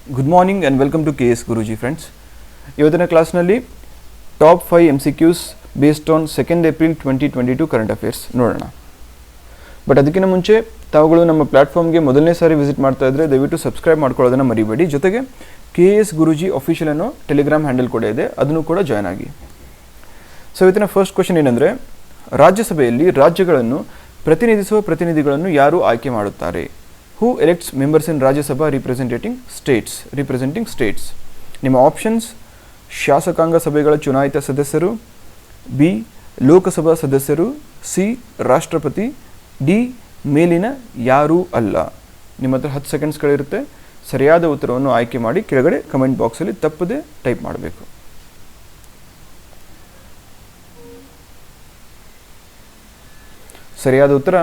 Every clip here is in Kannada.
Good morning and welcome to KAS GURUJI friends. ಇವತ್ತಿನ ಕ್ಲಾಸ್ನಲ್ಲಿ top 5 MCQs based on 2nd April 2022 current affairs ನೋಡೋಣ. ಬಟ್ ಅದಕ್ಕಿಂತ ಮುಂಚೆ ತಾವುಗಳು ನಮ್ಮ ಪ್ಲಾಟ್ಫಾರ್ಮ್ಗೆ ಮೊದಲನೇ ಸಾರಿ ವಿಸಿಟ್ ಮಾಡ್ತಾ ಇದ್ದರೆ ದಯವಿಟ್ಟು ಸಬ್ಸ್ಕ್ರೈಬ್ ಮಾಡ್ಕೊಳ್ಳೋದನ್ನು ಮರಿಬೇಡಿ. ಜೊತೆಗೆ KAS GURUJI ಅಫಿಷಿಯಲ್ ಅನ್ನೋ ಟೆಲಿಗ್ರಾಮ್ ಹ್ಯಾಂಡಲ್ ಕೂಡ ಇದೆ, ಅದನ್ನು ಕೂಡ ಜಾಯ್ನ್ ಆಗಿ. ಸೊ ಇವತ್ತಿನ ಫಸ್ಟ್ ಕ್ವೆಶ್ಚನ್ ಏನಂದರೆ, ರಾಜ್ಯಸಭೆಯಲ್ಲಿ ರಾಜ್ಯಗಳನ್ನು ಪ್ರತಿನಿಧಿಸುವ ಪ್ರತಿನಿಧಿಗಳನ್ನು ಯಾರು ಆಯ್ಕೆ ಮಾಡುತ್ತಾರೆ? Who elects members in Rajya Sabha representing states? ನಿಮ್ಮ ಆಪ್ಷನ್ಸ್: ಶಾಸಕಾಂಗ ಸಭೆಗಳ ಚುನಾಯಿತ ಸದಸ್ಯರು, ಬಿ ಲೋಕಸಭಾ ಸದಸ್ಯರು, ಸಿ ರಾಷ್ಟ್ರಪತಿ, ಡಿ ಮೇಲಿನ ಯಾರೂ ಅಲ್ಲ. ನಿಮ್ಮ ಹತ್ರ 10 ಸೆಕೆಂಡ್ಸ್ಗಳಿರುತ್ತೆ. ಸರಿಯಾದ ಉತ್ತರವನ್ನು ಆಯ್ಕೆ ಮಾಡಿ ಕೆಳಗಡೆ ಕಮೆಂಟ್ ಬಾಕ್ಸಲ್ಲಿ ತಪ್ಪದೆ ಟೈಪ್ ಮಾಡಬೇಕು. ಸರಿಯಾದ ಉತ್ತರ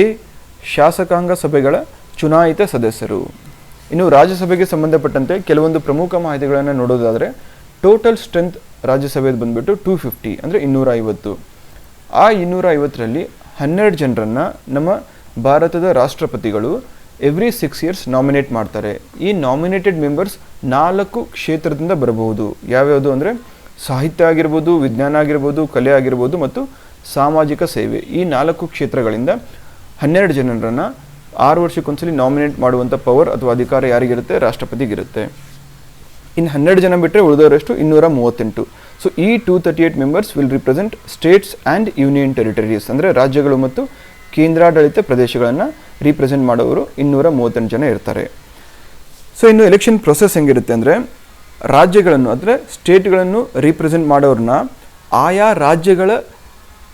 ಎ ಶಾಸಕಾಂಗ ಸಭೆಗಳ ಚುನಾಯಿತ ಸದಸ್ಯರು. ಇನ್ನು ರಾಜ್ಯಸಭೆಗೆ ಸಂಬಂಧಪಟ್ಟಂತೆ ಕೆಲವೊಂದು ಪ್ರಮುಖ ಮಾಹಿತಿಗಳನ್ನು ನೋಡೋದಾದರೆ, ಟೋಟಲ್ ಸ್ಟ್ರೆಂತ್ ರಾಜ್ಯಸಭೆದು ಬಂದುಬಿಟ್ಟು 250 ಅಂದರೆ 250. ಆ 250ರಲ್ಲಿ 12 ಜನರನ್ನು ನಮ್ಮ ಭಾರತದ ರಾಷ್ಟ್ರಪತಿಗಳು ಎವ್ರಿ 6 ಇಯರ್ಸ್ ನಾಮಿನೇಟ್ ಮಾಡ್ತಾರೆ. ಈ ನಾಮಿನೇಟೆಡ್ ಮೆಂಬರ್ಸ್ 4 ಕ್ಷೇತ್ರದಿಂದ ಬರಬಹುದು. ಯಾವ್ಯಾವುದು ಅಂದರೆ ಸಾಹಿತ್ಯ ಆಗಿರ್ಬೋದು, ವಿಜ್ಞಾನ ಆಗಿರ್ಬೋದು, ಕಲೆ ಆಗಿರ್ಬೋದು ಮತ್ತು ಸಾಮಾಜಿಕ ಸೇವೆ. ಈ 4 ಕ್ಷೇತ್ರಗಳಿಂದ 12 ಜನರನ್ನು 6 ವರ್ಷಕ್ಕೊಂದ್ಸಲಿ ನಾಮಿನೇಟ್ ಮಾಡುವಂಥ ಪವರ್ ಅಥವಾ ಅಧಿಕಾರ ಯಾರಿಗಿರುತ್ತೆ? ರಾಷ್ಟ್ರಪತಿಗಿರುತ್ತೆ. ಇನ್ನು 12 ಜನ ಬಿಟ್ಟರೆ ಉಳಿದವರಷ್ಟು 238. ಸೊ ಈ 238 members will represent States and union territories, ಅಂದರೆ ರಾಜ್ಯಗಳು ಮತ್ತು ಕೇಂದ್ರಾಡಳಿತ ಪ್ರದೇಶಗಳನ್ನು ರಿಪ್ರೆಸೆಂಟ್ ಮಾಡೋರು 238 ಜನ ಇರ್ತಾರೆ. ಸೊ ಇನ್ನು ಎಲೆಕ್ಷನ್ ಪ್ರೊಸೆಸ್ ಹೆಂಗಿರುತ್ತೆ ಅಂದರೆ, ರಾಜ್ಯಗಳನ್ನು ಅಂದರೆ ಸ್ಟೇಟ್ಗಳನ್ನು ರಿಪ್ರೆಸೆಂಟ್ ಮಾಡೋರನ್ನ ಆಯಾ ರಾಜ್ಯಗಳ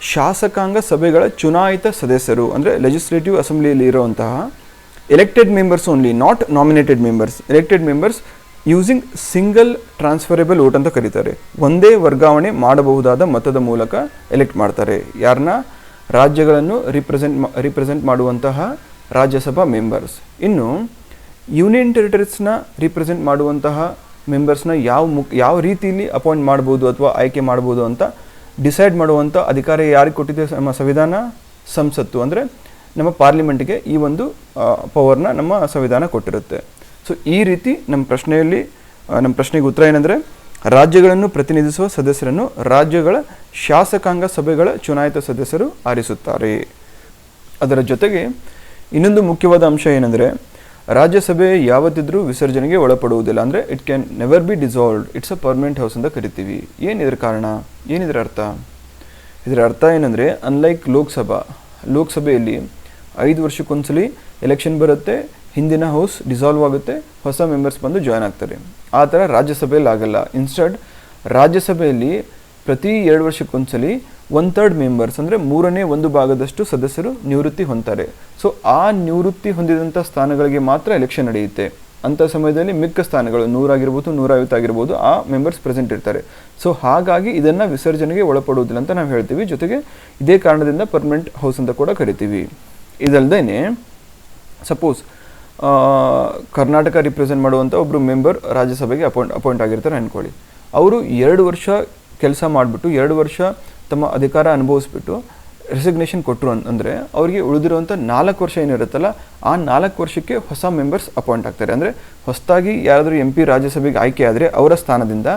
ಶಾಸಕಾಂಗ ಸಭೆಗಳ ಚುನಾಯಿತ ಸದಸ್ಯರು, ಅಂದರೆ ಲೆಜಿಸ್ಲೇಟಿವ್ ಅಸೆಂಬ್ಲಿಯಲ್ಲಿ ಇರುವಂತಹ elected members only, not nominated members. Elected members using single transferable vote ಅಂತ ಕರೀತಾರೆ. ಒಂದೇ ವರ್ಗಾವಣೆ ಮಾಡಬಹುದಾದ ಮತದ ಮೂಲಕ ಎಲೆಕ್ಟ್ ಮಾಡ್ತಾರೆ. ಯಾರನ್ನ? ರಾಜ್ಯಗಳನ್ನು ರಿಪ್ರೆಸೆಂಟ್ ಮಾಡುವಂತಹ ರಾಜ್ಯಸಭಾ ಮೆಂಬರ್ಸ್. ಇನ್ನು ಯೂನಿಯನ್ ಟೆರಿಟರೀಸ್ನ ರಿಪ್ರೆಸೆಂಟ್ ಮಾಡುವಂತಹ ಮೆಂಬರ್ಸ್ನ ಯಾವ ರೀತಿಯಲ್ಲಿ ಅಪಾಯಿಂಟ್ ಮಾಡ್ಬೋದು ಅಥವಾ ಆಯ್ಕೆ ಮಾಡ್ಬೋದು ಅಂತ ಡಿಸೈಡ್ ಮಾಡುವಂಥ ಅಧಿಕಾರ ಯಾರಿಗೆ ಕೊಟ್ಟಿದೆ? ನಮ್ಮ ಸಂವಿಧಾನ, ಸಂಸತ್ತು ಅಂದರೆ ನಮ್ಮ ಪಾರ್ಲಿಮೆಂಟ್ಗೆ ಈ ಒಂದು ಪವರ್ನ ನಮ್ಮ ಸಂವಿಧಾನ ಕೊಟ್ಟಿರುತ್ತೆ. ಸೊ ಈ ರೀತಿ ನಮ್ಮ ಪ್ರಶ್ನೆಗೆ ಉತ್ತರ ಏನಂದರೆ, ರಾಜ್ಯಗಳನ್ನು ಪ್ರತಿನಿಧಿಸುವ ಸದಸ್ಯರನ್ನು ರಾಜ್ಯಗಳ ಶಾಸಕಾಂಗ ಸಭೆಗಳ ಚುನಾಯಿತ ಸದಸ್ಯರು ಆರಿಸುತ್ತಾರೆ. ಅದರ ಜೊತೆಗೆ ಇನ್ನೊಂದು ಮುಖ್ಯವಾದ ಅಂಶ ಏನಂದರೆ, ರಾಜ್ಯಸಭೆ ಯಾವತ್ತಿದ್ರೂ ವಿಸರ್ಜನೆಗೆ ಒಳಪಡುವುದಿಲ್ಲ. ಅಂದರೆ it can never be dissolved, it's a permanent house ಅಂತ ಕರಿತೀವಿ. ಏನಿದ್ರ ಕಾರಣ? ಏನಿದ್ರ ಅರ್ಥ? ಇದರ ಅರ್ಥ ಏನಂದರೆ, ಅನ್ಲೈಕ್ ಲೋಕಸಭೆಯಲ್ಲಿ 5 ವರ್ಷಕ್ಕೊಂದ್ಸಲಿ ಎಲೆಕ್ಷನ್ ಬರುತ್ತೆ, ಹಿಂದಿನ ಹೌಸ್ ಡಿಸಾಲ್ವ್ ಆಗುತ್ತೆ, ಹೊಸ ಮೆಂಬರ್ಸ್ ಬಂದು ಜಾಯ್ನ್ ಆಗ್ತಾರೆ. ಆ ಥರ ರಾಜ್ಯಸಭೆಯಲ್ಲಿ ಆಗಲ್ಲ. ಇನ್ಸ್ಟೆಡ್ ರಾಜ್ಯಸಭೆಯಲ್ಲಿ ಪ್ರತಿ 2 ವರ್ಷಕ್ಕೊಂದ್ಸಲಿ 1/3 ಮೆಂಬರ್ಸ್ ಅಂದರೆ 1/3 ಸದಸ್ಯರು ನಿವೃತ್ತಿ ಹೊಂದ್ತಾರೆ. ಸೊ ಆ ನಿವೃತ್ತಿ ಹೊಂದಿದಂಥ ಸ್ಥಾನಗಳಿಗೆ ಮಾತ್ರ ಎಲೆಕ್ಷನ್ ನಡೆಯುತ್ತೆ. ಅಂಥ ಸಮಯದಲ್ಲಿ ಮಿಕ್ಕ ಸ್ಥಾನಗಳು 100 ಆಗಿರ್ಬೋದು, 150 ಆಗಿರ್ಬೋದು, ಆ ಮೆಂಬರ್ಸ್ ಪ್ರೆಸೆಂಟ್ ಇರ್ತಾರೆ. ಸೊ ಹಾಗಾಗಿ ಇದನ್ನು ವಿಸರ್ಜನೆಗೆ ಒಳಪಡುವುದಿಲ್ಲ ಅಂತ ನಾವು ಹೇಳ್ತೀವಿ. ಜೊತೆಗೆ ಇದೇ ಕಾರಣದಿಂದ ಪರ್ಮನೆಂಟ್ ಹೌಸ್ ಅಂತ ಕೂಡ ಕರಿತೀವಿ. ಇದಲ್ಲದೇ ಸಪೋಸ್ ಕರ್ನಾಟಕ ರಿಪ್ರೆಸೆಂಟ್ ಮಾಡುವಂಥ ಒಬ್ಬರು ಮೆಂಬರ್ ರಾಜ್ಯಸಭೆಗೆ ಅಪಾಯಿಂಟ್ ಆಗಿರ್ತಾರೆ ಅಂದ್ಕೊಳ್ಳಿ. ಅವರು 2 ವರ್ಷ ಕೆಲಸ ಮಾಡಿಬಿಟ್ಟು 2 ವರ್ಷ ತಮ್ಮ ಅಧಿಕಾರ ಅನುಭವಿಸ್ಬಿಟ್ಟು ರೆಸಿಗ್ನೇಷನ್ ಕೊಟ್ಟರು ಅಂದರೆ ಅವರಿಗೆ ಉಳಿದಿರುವಂಥ 4 ವರ್ಷ ಏನಿರುತ್ತಲ್ಲ, ಆ 4 ವರ್ಷಕ್ಕೆ ಹೊಸ ಮೆಂಬರ್ಸ್ ಅಪಾಯಿಂಟ್ ಆಗ್ತಾರೆ. ಅಂದರೆ ಹೊಸದಾಗಿ ಯಾರಾದರೂ MP ರಾಜ್ಯಸಭೆಗೆ ಆಯ್ಕೆ ಆದರೆ ಅವರ ಸ್ಥಾನದಿಂದ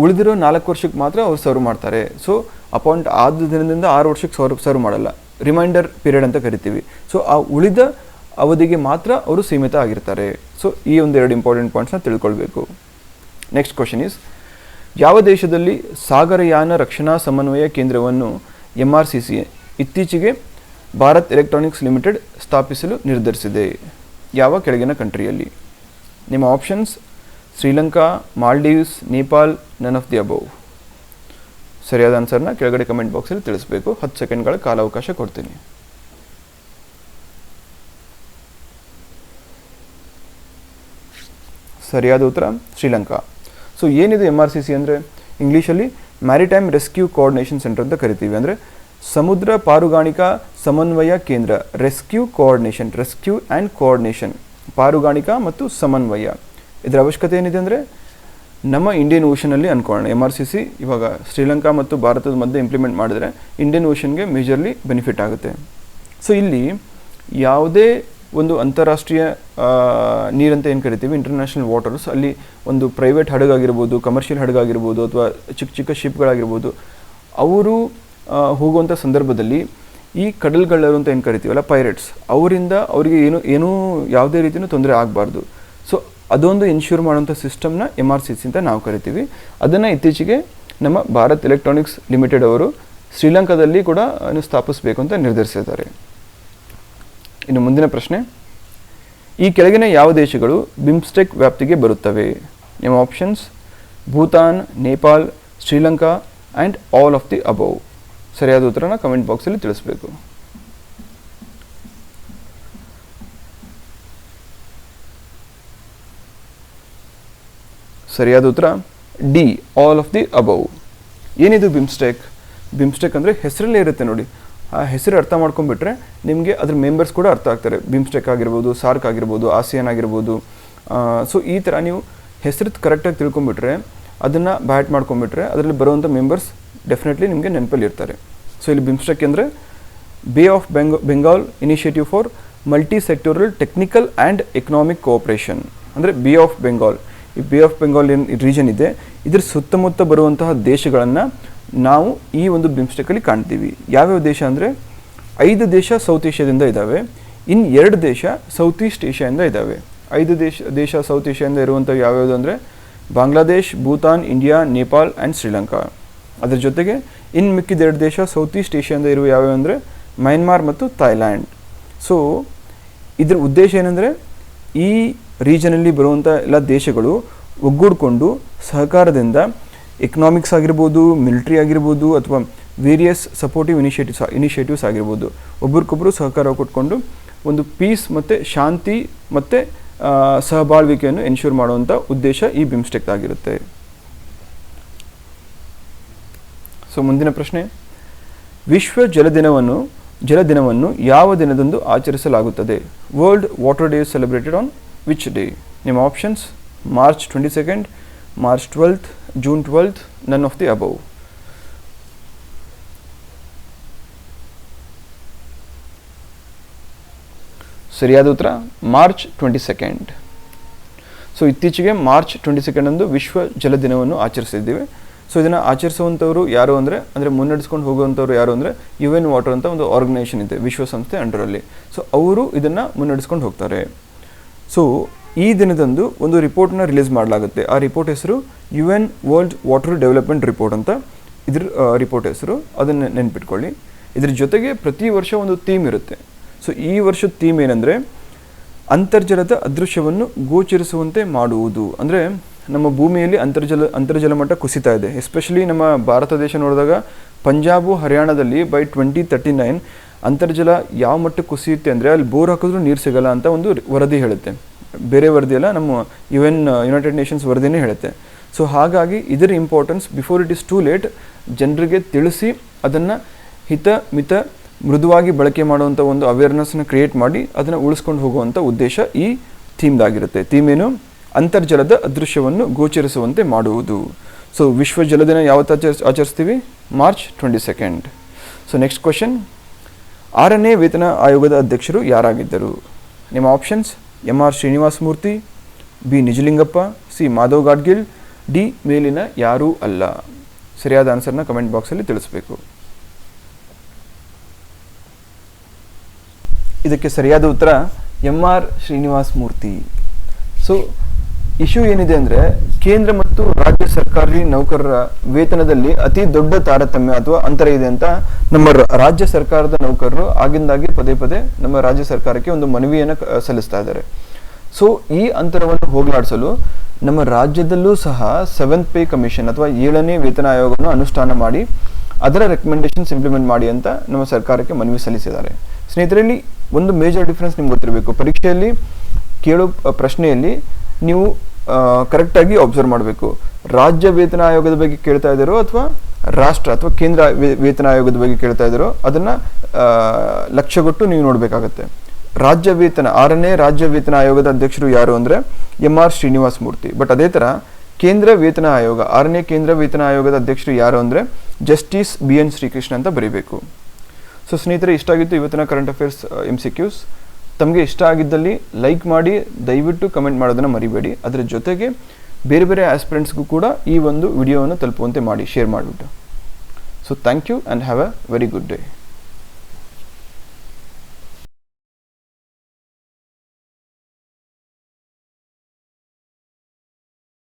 ಉಳಿದಿರೋ 4 ವರ್ಷಕ್ಕೆ ಮಾತ್ರ ಅವ್ರು ಸರ್ವ್ ಮಾಡ್ತಾರೆ. ಸೊ ಅಪಾಯಿಂಟ್ ಆದ ದಿನದಿಂದ 6 ವರ್ಷಕ್ಕೆ ಸರ್ವ್ ಮಾಡಲ್ಲ, ರಿಮೈಂಡರ್ ಪೀರಿಯಡ್ ಅಂತ ಕರಿತೀವಿ. ಸೊ ಆ ಉಳಿದ ಅವಧಿಗೆ ಮಾತ್ರ ಅವರು ಸೀಮಿತ ಆಗಿರ್ತಾರೆ. ಸೊ ಈ 2 ಇಂಪಾರ್ಟೆಂಟ್ ಪಾಯಿಂಟ್ಸ್ನ ತಿಳ್ಕೊಳ್ಬೇಕು. ನೆಕ್ಸ್ಟ್ ಕ್ವಶನ್ ಈಸ್, ಯಾವ ದೇಶದಲ್ಲಿ ಸಾಗರಯಾನ ರಕ್ಷಣಾ ಸಮನ್ವಯ ಕೇಂದ್ರವನ್ನು MRCC ಇತ್ತೀಚೆಗೆ ಭಾರತ್ ಎಲೆಕ್ಟ್ರಾನಿಕ್ಸ್ ಲಿಮಿಟೆಡ್ ಸ್ಥಾಪಿಸಲು ನಿರ್ಧರಿಸಿದೆ? ಯಾವ ಕೆಳಗಿನ ಕಂಟ್ರಿಯಲ್ಲಿ? ನಿಮ್ಮ options: Sri Lanka, Maldives, Nepal, none of the above. ಸರಿಯಾದ ಆನ್ಸರ್ನ ಕೆಳಗಡೆ ಕಮೆಂಟ್ ಬಾಕ್ಸಲ್ಲಿ ತಿಳಿಸಬೇಕು. 10 ಸೆಕೆಂಡ್ಗಳ ಕಾಲಾವಕಾಶ ಕೊಡ್ತೀನಿ. ಸರಿಯಾದ ಉತ್ತರ ಶ್ರೀಲಂಕಾ. ಸೊ ಏನಿದೆ MRCC ಅಂದರೆ? ಇಂಗ್ಲೀಷಲ್ಲಿ ಮ್ಯಾರಿಟೈಮ್ ರೆಸ್ಕ್ಯೂ ಕೋಆರ್ಡಿನೇಷನ್ ಸೆಂಟರ್ ಅಂತ ಕರಿತೀವಿ. ಅಂದರೆ ಸಮುದ್ರ ಪಾರುಗಾಣಿಕಾ ಸಮನ್ವಯ ಕೇಂದ್ರ. ರೆಸ್ಕ್ಯೂ ಆ್ಯಂಡ್ ಕೋಆರ್ಡಿನೇಷನ್, ಪಾರುಗಾಣಿಕಾ ಮತ್ತು ಸಮನ್ವಯ. ಇದರ ಅವಶ್ಯಕತೆ ಏನಿದೆ ಅಂದರೆ, ನಮ್ಮ ಇಂಡಿಯನ್ ಓಷನಲ್ಲಿ ಅನ್ಕೊಳ್ಳೋಣ. MRCC ಇವಾಗ ಶ್ರೀಲಂಕಾ ಮತ್ತು ಭಾರತದ ಮಧ್ಯೆ ಇಂಪ್ಲಿಮೆಂಟ್ ಮಾಡಿದ್ರೆ ಇಂಡಿಯನ್ ಓಷನ್ಗೆ ಮೇಜರ್ಲಿ ಬೆನಿಫಿಟ್ ಆಗುತ್ತೆ. ಸೊ ಇಲ್ಲಿ ಯಾವುದೇ ಒಂದು ಅಂತಾರಾಷ್ಟ್ರೀಯ ನೀರಂತ ಏನು ಕರಿತೀವಿ, ಇಂಟರ್ನ್ಯಾಷನಲ್ ವಾಟರ್ಸ್, ಅಲ್ಲಿ ಒಂದು ಪ್ರೈವೇಟ್ ಹಡಗಾಗಿರ್ಬೋದು, ಕಮರ್ಷಿಯಲ್ ಹಡಗಾಗಿರ್ಬೋದು, ಅಥವಾ ಚಿಕ್ಕ ಚಿಕ್ಕ ಶಿಪ್ಗಳಾಗಿರ್ಬೋದು, ಅವರು ಹೋಗುವಂಥ ಸಂದರ್ಭದಲ್ಲಿ ಈ ಕಡಲ್ಗಳ್ಳರು ಅಂತ ಏನು ಕರಿತೀವಲ್ಲ, ಪೈರೇಟ್ಸ್, ಅವರಿಂದ ಅವರಿಗೆ ಏನೂ ಯಾವುದೇ ರೀತಿಯೂ ತೊಂದರೆ ಆಗಬಾರ್ದು. ಸೊ ಅದೊಂದು ಇನ್ಶ್ಯೂರ್ ಮಾಡುವಂಥ ಸಿಸ್ಟಮ್ನ MRCC ಅಂತ ನಾವು ಕರಿತೀವಿ. ಅದನ್ನು ಇತ್ತೀಚೆಗೆ ನಮ್ಮ ಭಾರತ್ ಎಲೆಕ್ಟ್ರಾನಿಕ್ಸ್ ಲಿಮಿಟೆಡ್ ಅವರು ಶ್ರೀಲಂಕಾದಲ್ಲಿ ಕೂಡ ಸ್ಥಾಪಿಸಬೇಕು ಅಂತ ನಿರ್ಧರಿಸಿದ್ದಾರೆ. ಇನ್ನು ಮುಂದಿನ ಪ್ರಶ್ನೆ, ಈ ಕೆಳಗಿನ ಯಾವ ದೇಶಗಳು ಬಿಮ್ಸ್ಟೆಕ್ ವ್ಯಾಪ್ತಿಗೆ ಬರುತ್ತವೆ? ನಿಮ್ಮ options: Bhutan, Nepal, Sri Lanka and all of the above. ಸರಿಯಾದ ಉತ್ತರನ ಕಮೆಂಟ್ ಬಾಕ್ಸಲ್ಲಿ ತಿಳಿಸಬೇಕು. ಸರಿಯಾದ ಉತ್ತರ D, all of the above. ಏನಿದು ಬಿಮ್ಸ್ಟೆಕ್? ಬಿಮ್ಸ್ಟೆಕ್ ಅಂದರೆ ಹೆಸರಲ್ಲೇ ಇರುತ್ತೆ ನೋಡಿ. ಆ ಹೆಸರು ಅರ್ಥ ಮಾಡ್ಕೊಂಡ್ಬಿಟ್ರೆ ನಿಮಗೆ ಅದ್ರ ಮೆಂಬರ್ಸ್ ಕೂಡ ಅರ್ಥ ಆಗ್ತಾರೆ. ಬಿಮ್ಸ್ಟೆಕ್ ಆಗಿರ್ಬೋದು, ಸಾರ್ಕ್ ಆಗಿರ್ಬೋದು, ಆಸಿಯಾನ್ ಆಗಿರ್ಬೋದು. ಸೊ ಈ ಥರ ನೀವು ಹೆಸರು ಕರೆಕ್ಟಾಗಿ ತಿಳ್ಕೊಂಬಿಟ್ರೆ, ಅದನ್ನು ಬ್ಯಾಟ್ ಮಾಡ್ಕೊಂಬಿಟ್ರೆ ಅದರಲ್ಲಿ ಬರುವಂಥ ಮೆಂಬರ್ಸ್ ಡೆಫಿನೆಟ್ಲಿ ನಿಮಗೆ ನೆನಪಲ್ಲಿ ಇರ್ತಾರೆ. ಸೊ ಇಲ್ಲಿ ಬಿಮ್ಸ್ಟೆಕ್ ಅಂದರೆ bay of Bengal initiative for multi sectoral technical and economic cooperation. ಅಂದರೆ ಬೇ ಆಫ್ ಬೆಂಗಾಲ್, ಈ ಬೇ ಆಫ್ ಬೆಂಗಾಲ್ ಏನು ರೀಜನ್ ಇದೆ, ಇದ್ರ ಸುತ್ತಮುತ್ತ ಬರುವಂತಹ ದೇಶಗಳನ್ನು ನಾವು ಈ ಒಂದು ಬಿಮ್ಸ್ಟೆಕಲ್ಲಿ ಕಾಣ್ತೀವಿ. ಯಾವ್ಯಾವ ದೇಶ ಅಂದರೆ 5 ದೇಶ ಸೌತ್ ಏಷ್ಯಾದಿಂದ ಇದ್ದಾವೆ, ಇನ್ನು 2 ದೇಶ ಸೌತ್ ಈಸ್ಟ್ ಏಷ್ಯಾದಿಂದ ಇದ್ದಾವೆ. 5 ದೇಶ ಸೌತ್ ಏಷ್ಯಾದಿಂದ ಇರುವಂಥವು ಯಾವ್ಯಾವುದು ಅಂದರೆ ಬಾಂಗ್ಲಾದೇಶ್, ಭೂತಾನ್, ಇಂಡಿಯಾ, ನೇಪಾಲ್ ಆ್ಯಂಡ್ ಶ್ರೀಲಂಕಾ. ಅದ್ರ ಜೊತೆಗೆ ಇನ್ನು ಮಿಕ್ಕಿದ 2 ದೇಶ ಸೌತ್ ಈಸ್ಟ್ ಏಷ್ಯಾದಿಂದ ಇರುವ ಯಾವ್ಯಾವ ಅಂದರೆ ಮಯನ್ಮಾರ್ ಮತ್ತು ಥೈಲ್ಯಾಂಡ್. ಸೊ ಇದ್ರ ಉದ್ದೇಶ ಏನಂದರೆ ಈ ರೀಜನಲ್ಲಿ ಬರುವಂಥ ಎಲ್ಲ ದೇಶಗಳು ಒಗ್ಗೂಡಿಕೊಂಡು ಸಹಕಾರದಿಂದ ಎಕನಾಮಿಕ್ಸ್ ಆಗಿರ್ಬೋದು, ಮಿಲಿಟ್ರಿ ಆಗಿರ್ಬೋದು, ಅಥವಾ ವೇರಿಯಸ್ ಸಪೋರ್ಟಿವ್ ಇನಿಷಿಯೇಟಿವ್ಸ್ ಆಗಿರ್ಬೋದು, ಒಬ್ರಿಗೊಬ್ಬರು ಸಹಕಾರ ಕೊಟ್ಕೊಂಡು ಒಂದು ಪೀಸ್ ಮತ್ತು ಶಾಂತಿ ಮತ್ತು ಸಹಬಾಳ್ವಿಕೆಯನ್ನು ಎನ್ಶ್ಯೂರ್ ಮಾಡುವಂಥ ಉದ್ದೇಶ ಈ ಬಿಮ್ಸ್ಟೆಕ್ ಆಗಿರುತ್ತೆ. ಸೊ ಮುಂದಿನ ಪ್ರಶ್ನೆ, ವಿಶ್ವ ಜಲದಿನವನ್ನು ಯಾವ ದಿನದಂದು ಆಚರಿಸಲಾಗುತ್ತದೆ? World water day celebrated on which day? ನಿಮ್ಮ options: March 22, March 12th, June 12th, none of the above. ಸರಿಯಾದ ಉತ್ತರ ಮಾರ್ಚ್ 22. ಸೊ ಇತ್ತೀಚೆಗೆ ಮಾರ್ಚ್ 22 ಅಂದು ವಿಶ್ವ ಜಲ ದಿನವನ್ನು ಆಚರಿಸಿದ್ದೀವಿ. ಸೊ ಇದನ್ನು ಆಚರಿಸುವಂಥವ್ರು ಯಾರು ಅಂದರೆ ಮುನ್ನಡೆಸ್ಕೊಂಡು ಹೋಗುವಂಥವ್ರು ಯಾರು ಅಂದರೆ UN ವಾಟರ್ ಅಂತ ಒಂದು ಆರ್ಗನೈಸೇಷನ್ ಇದೆ ವಿಶ್ವಸಂಸ್ಥೆ ಅಂಡರಲ್ಲಿ. ಸೊ ಅವರು ಇದನ್ನು ಮುನ್ನಡೆಸ್ಕೊಂಡು ಹೋಗ್ತಾರೆ. ಸೊ ಈ ದಿನದಂದು ಒಂದು ರಿಪೋರ್ಟ್ನ ರಿಲೀಸ್ ಮಾಡಲಾಗುತ್ತೆ. ಆ ರಿಪೋರ್ಟ್ ಹೆಸರು UN world water development report ಅಂತ ಇದ್ರ ರಿಪೋರ್ಟ್ ಹೆಸರು. ಅದನ್ನು ನೆನ್ಪಿಟ್ಕೊಳ್ಳಿ. ಇದ್ರ ಜೊತೆಗೆ ಪ್ರತಿ ವರ್ಷ ಒಂದು ಥೀಮ್ ಇರುತ್ತೆ. ಸೊ ಈ ವರ್ಷದ ಥೀಮ್ ಏನಂದರೆ ಅಂತರ್ಜಲದ ಅದೃಶ್ಯವನ್ನು ಗೋಚರಿಸುವಂತೆ ಮಾಡುವುದು. ಅಂದರೆ ನಮ್ಮ ಭೂಮಿಯಲ್ಲಿ ಅಂತರ್ಜಲ ಮಟ್ಟ ಕುಸಿತಾ ಇದೆ. ಎಸ್ಪೆಷಲಿ ನಮ್ಮ ಭಾರತ ದೇಶ ನೋಡಿದಾಗ ಪಂಜಾಬು ಹರಿಯಾಣದಲ್ಲಿ ಬೈ 2039 ಅಂತರ್ಜಲ ಯಾವ ಮಟ್ಟಕ್ಕೆ ಕುಸಿಯುತ್ತೆ ಅಂದರೆ ಅಲ್ಲಿ ಬೋರ್ ಹಾಕಿದ್ರೂ ನೀರು ಸಿಗಲ್ಲ ಅಂತ ಒಂದು ವರದಿ ಹೇಳುತ್ತೆ. ಬೇರೆ ವರದಿ ಅಲ್ಲ, ನಮ್ಮ ಯುನೈಟೆಡ್ ನೇಷನ್ಸ್ ವರದಿನೇ ಹೇಳುತ್ತೆ. ಸೊ ಹಾಗಾಗಿ ಇದರ importance before it is too late ಜನರಿಗೆ ತಿಳಿಸಿ ಅದನ್ನು ಹಿತ ಮೃದುವಾಗಿ ಬಳಕೆ ಮಾಡುವಂಥ ಒಂದು ಅವೇರ್ನೆಸ್ನ ಕ್ರಿಯೇಟ್ ಮಾಡಿ ಅದನ್ನು ಉಳಿಸ್ಕೊಂಡು ಹೋಗುವಂಥ ಉದ್ದೇಶ ಈ ಥೀಮ್ದಾಗಿರುತ್ತೆ. ಥೀಮ್ ಏನು? ಅಂತರ್ಜಲದ ಅದೃಶ್ಯವನ್ನು ಗೋಚರಿಸುವಂತೆ ಮಾಡುವುದು. ಸೊ ವಿಶ್ವ ಜಲದಿನ ಯಾವತ್ತು ಆಚರಿಸ್ತೀವಿ? ಮಾರ್ಚ್ 22. ಸೊ ನೆಕ್ಸ್ಟ್ ಕ್ವಶನ್, 6ನೇ ವೇತನ ಆಯೋಗದ ಅಧ್ಯಕ್ಷರು ಯಾರಾಗಿದ್ದರು? ನಿಮ್ಮ options: MR Srinivasa Murthy, B Nijalingappa, C Madhav Gadgil, D ಮೇಲಿನ ಯಾರೂ ಅಲ್ಲ. ಸರಿಯಾದ ಆನ್ಸರ್ನ ಕಮೆಂಟ್ ಬಾಕ್ಸಲ್ಲಿ ತಿಳಿಸಬೇಕು. ಇದಕ್ಕೆ ಸರಿಯಾದ ಉತ್ತರ MR Srinivasa Murthy. So issue ಏನಿದೆ ಅಂದರೆ ಕೇಂದ್ರ ಮತ್ತು ರಾಜ್ಯ ಸರ್ಕಾರಿ ನೌಕರರ ವೇತನದಲ್ಲಿ ಅತಿ ದೊಡ್ಡ ತಾರತಮ್ಯ ಅಥವಾ ಅಂತರ ಇದೆ ಅಂತ ನಮ್ಮ ರಾಜ್ಯ ಸರ್ಕಾರದ ನೌಕರರು ಆಗಿಂದಾಗಿ ಪದೇ ನಮ್ಮ ರಾಜ್ಯ ಸರ್ಕಾರಕ್ಕೆ ಒಂದು ಮನವಿಯನ್ನು ಸಲ್ಲಿಸ್ತಾ ಇದ್ದಾರೆ. ಸೊ ಈ ಅಂತರವನ್ನು ಹೋಗಲಾಡಿಸಲು ನಮ್ಮ ರಾಜ್ಯದಲ್ಲೂ ಸಹ 7th ಪೇ ಕಮಿಷನ್ ಅಥವಾ 7ನೇ ವೇತನ ಆಯೋಗವನ್ನು ಅನುಷ್ಠಾನ ಮಾಡಿ ಅದರ ರೆಕಮೆಂಡೇಶನ್ಸ್ ಇಂಪ್ಲಿಮೆಂಟ್ ಮಾಡಿ ಅಂತ ನಮ್ಮ ಸರ್ಕಾರಕ್ಕೆ ಮನವಿ ಸಲ್ಲಿಸಿದ್ದಾರೆ. ಸ್ನೇಹಿತರಲ್ಲಿ ಒಂದು ಮೇಜರ್ ಡಿಫ್ರೆನ್ಸ್ ನಿಮ್ಗೆ ಗೊತ್ತಿರಬೇಕು. ಪರೀಕ್ಷೆಯಲ್ಲಿ ಕೇಳೋ ಪ್ರಶ್ನೆಯಲ್ಲಿ ನೀವು ಕರೆಕ್ಟಾಗಿ ಅಬ್ಸರ್ವ್ ಮಾಡಬೇಕು. ರಾಜ್ಯ ವೇತನ ಆಯೋಗದ ಬಗ್ಗೆ ಕೇಳ್ತಾ ಇದ್ದಾರೋ ಅಥವಾ ರಾಷ್ಟ್ರ ಅಥವಾ ಕೇಂದ್ರ ವೇತನ ಆಯೋಗದ ಬಗ್ಗೆ ಕೇಳ್ತಾ ಇದ್ದಾರೋ ಅದನ್ನು ಲಕ್ಷ್ಯಗೊಟ್ಟು ನೀವು ನೋಡಬೇಕಾಗತ್ತೆ. 6ನೇ ರಾಜ್ಯ ವೇತನ ಆಯೋಗದ ಅಧ್ಯಕ್ಷರು ಯಾರು ಅಂದರೆ MR ಶ್ರೀನಿವಾಸ ಮೂರ್ತಿ. ಬಟ್ ಅದೇ ಥರ ಕೇಂದ್ರ ವೇತನ ಆಯೋಗ 6ನೇ ಕೇಂದ್ರ ವೇತನ ಆಯೋಗದ ಅಧ್ಯಕ್ಷರು ಯಾರು ಅಂದರೆ ಜಸ್ಟಿಸ್ BN ಶ್ರೀಕೃಷ್ಣ ಅಂತ ಬರೀಬೇಕು. ಸೊ ಸ್ನೇಹಿತರೆ, ಇಷ್ಟಾಗಿತ್ತು ಇವತ್ತಿನ ಕರೆಂಟ್ ಅಫೇರ್ಸ್ MCQs. ತಮಗೆ ಇಷ್ಟ ಆಗಿದ್ದಲ್ಲಿ ಲೈಕ್ ಮಾಡಿ, ದಯವಿಟ್ಟು ಕಮೆಂಟ್ ಮಾಡೋದನ್ನು ಮರಿಬೇಡಿ. ಅದರ ಜೊತೆಗೆ ಬೇರೆ ಬೇರೆ ಆಸ್ಪಿರೆಂಟ್ಸ್ಗೂ ಕೂಡ ಈ ಒಂದು ವಿಡಿಯೋವನ್ನು ತಲುಪುವಂತೆ ಮಾಡಿ, ಶೇರ್ ಮಾಡಿಬಿಟ್ಟು. So thank you and have a very good day.